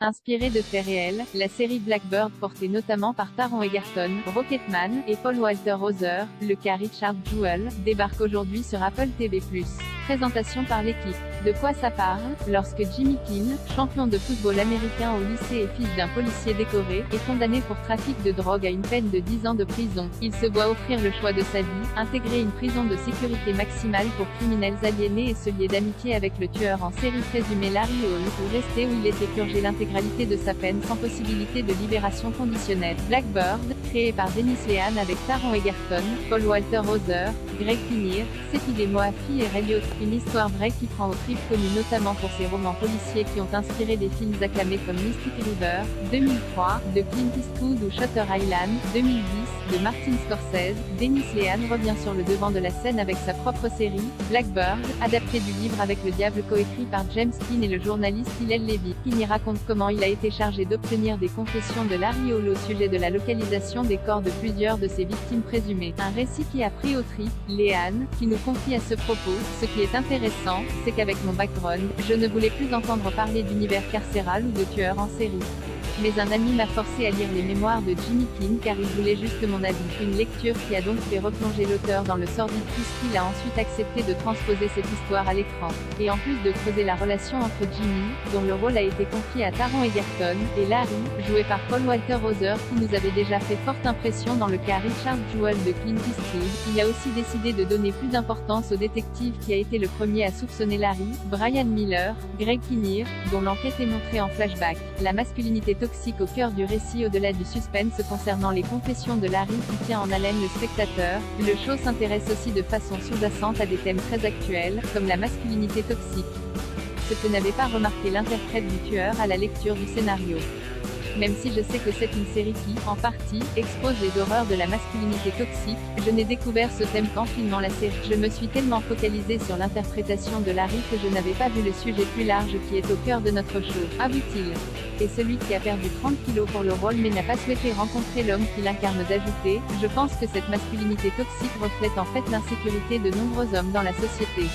Inspirée de faits réels, la série Blackbird, portée notamment par Taron Egerton, Rocketman, et Paul Walter Hauser, le cas Richard Jewell, débarque aujourd'hui sur Apple TV+. Présentation par l'équipe. De quoi ça parle? Lorsque Jimmy Keane, champion de football américain au lycée et fils d'un policier décoré, est condamné pour trafic de drogue à une peine de 10 ans de prison, il se voit offrir le choix de sa vie, intégrer une prison de sécurité maximale pour criminels aliénés et se lier d'amitié avec le tueur en série présumé Larry Hall, ou rester où il était purgé l'intégralité de sa peine sans possibilité de libération conditionnelle. Blackbird, créé par Dennis Lehane avec Taron Egerton, Paul Walter Hauser, Greg Kinnear, Sepideh Moafi et Ray Liotta. Une histoire vraie qui prend au trip, connue notamment pour ses romans policiers qui ont inspiré des films acclamés comme Mystic River, 2003, de Clint Eastwood ou Shutter Island, 2010, de Martin Scorsese. Dennis Lehane revient sur le devant de la scène avec sa propre série, Blackbird, adaptée du livre Avec le diable coécrit par James Keane et le journaliste Hillel Levy, qui y raconte comment il a été chargé d'obtenir des confessions de Larry Hall au sujet de la localisation des corps de plusieurs de ses victimes présumées. Un récit qui a pris au trip. Lehane, qui nous confie à ce propos: ce qui est intéressant, c'est qu'avec mon background, je ne voulais plus entendre parler d'univers carcéral ou de tueurs en série. Mais un ami m'a forcé à lire les mémoires de Jimmy Keane car il voulait juste mon avis. Une lecture qui a donc fait replonger l'auteur dans le sordide puisqu'il a ensuite accepté de transposer cette histoire à l'écran. Et en plus de creuser la relation entre Jimmy, dont le rôle a été confié à Taron Egerton, et Larry, joué par Paul Walter Hauser qui nous avait déjà fait forte impression dans le cas Richard Jewell de Clint Eastwood, il a aussi décidé de donner plus d'importance au détective qui a été le premier à soupçonner Larry, Brian Miller, Greg Kinnear, dont l'enquête est montrée en flashback. La masculinité toxique au cœur du récit au-delà du suspense concernant les confessions de Larry qui tient en haleine le spectateur, le show s'intéresse aussi de façon sous-jacente à des thèmes très actuels, comme la masculinité toxique. Ce que n'avait pas remarqué l'interprète du tueur à la lecture du scénario. Même si je sais que c'est une série qui, en partie, expose les horreurs de la masculinité toxique, je n'ai découvert ce thème qu'en filmant la série. Je me suis tellement focalisée sur l'interprétation de Larry que je n'avais pas vu le sujet plus large qui est au cœur de notre show, avoue-t-il. Et celui qui a perdu 30 kilos pour le rôle mais n'a pas souhaité rencontrer l'homme qui l'incarne d'ajouter: je pense que cette masculinité toxique reflète en fait l'insécurité de nombreux hommes dans la société.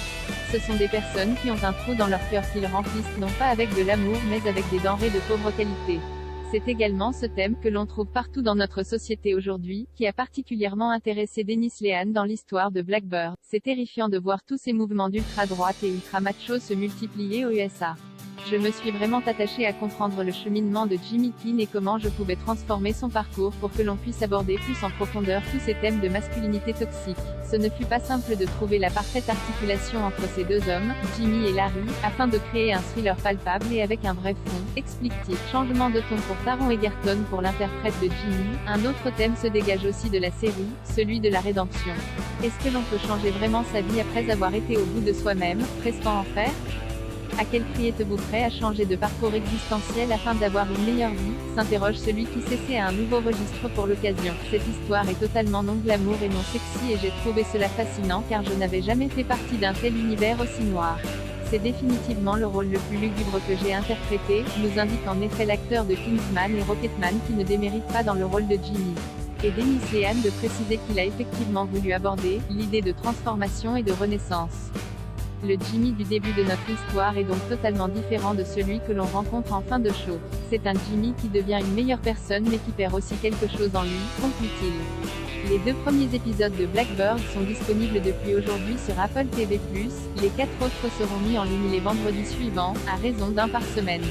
Ce sont des personnes qui ont un trou dans leur cœur qu'ils remplissent non pas avec de l'amour mais avec des denrées de pauvre qualité. C'est également ce thème que l'on trouve partout dans notre société aujourd'hui, qui a particulièrement intéressé Dennis Lehane dans l'histoire de Blackbird. C'est terrifiant de voir tous ces mouvements d'ultra-droite et ultra-macho se multiplier aux USA. Je me suis vraiment attachée à comprendre le cheminement de Jimmy Keane et comment je pouvais transformer son parcours pour que l'on puisse aborder plus en profondeur tous ces thèmes de masculinité toxique. Ce ne fut pas simple de trouver la parfaite articulation entre ces deux hommes, Jimmy et Larry, afin de créer un thriller palpable et avec un vrai fond, explique-t-il. Changement de ton pour Taron Egerton pour l'interprète de Jimmy. Un autre thème se dégage aussi de la série, celui de la rédemption. Est-ce que l'on peut changer vraiment sa vie après avoir été au bout de soi-même, prestant en faire? À quel prix êtes-vous prêt à changer de parcours existentiel afin d'avoir une meilleure vie? S'interroge celui qui s'essaie à un nouveau registre pour l'occasion. Cette histoire est totalement non glamour et non sexy et j'ai trouvé cela fascinant car je n'avais jamais fait partie d'un tel univers aussi noir. C'est définitivement le rôle le plus lugubre que j'ai interprété, nous indique en effet l'acteur de Kingsman et Rocketman qui ne démérite pas dans le rôle de Jimmy. Et Dennis Lehane de préciser qu'il a effectivement voulu aborder l'idée de transformation et de renaissance. Le Jimmy du début de notre histoire est donc totalement différent de celui que l'on rencontre en fin de show. C'est un Jimmy qui devient une meilleure personne mais qui perd aussi quelque chose en lui, conclut-il. Les 2 premiers épisodes de Blackbird sont disponibles depuis aujourd'hui sur Apple TV+, les 4 autres seront mis en ligne les vendredis suivants, à raison d'un par semaine.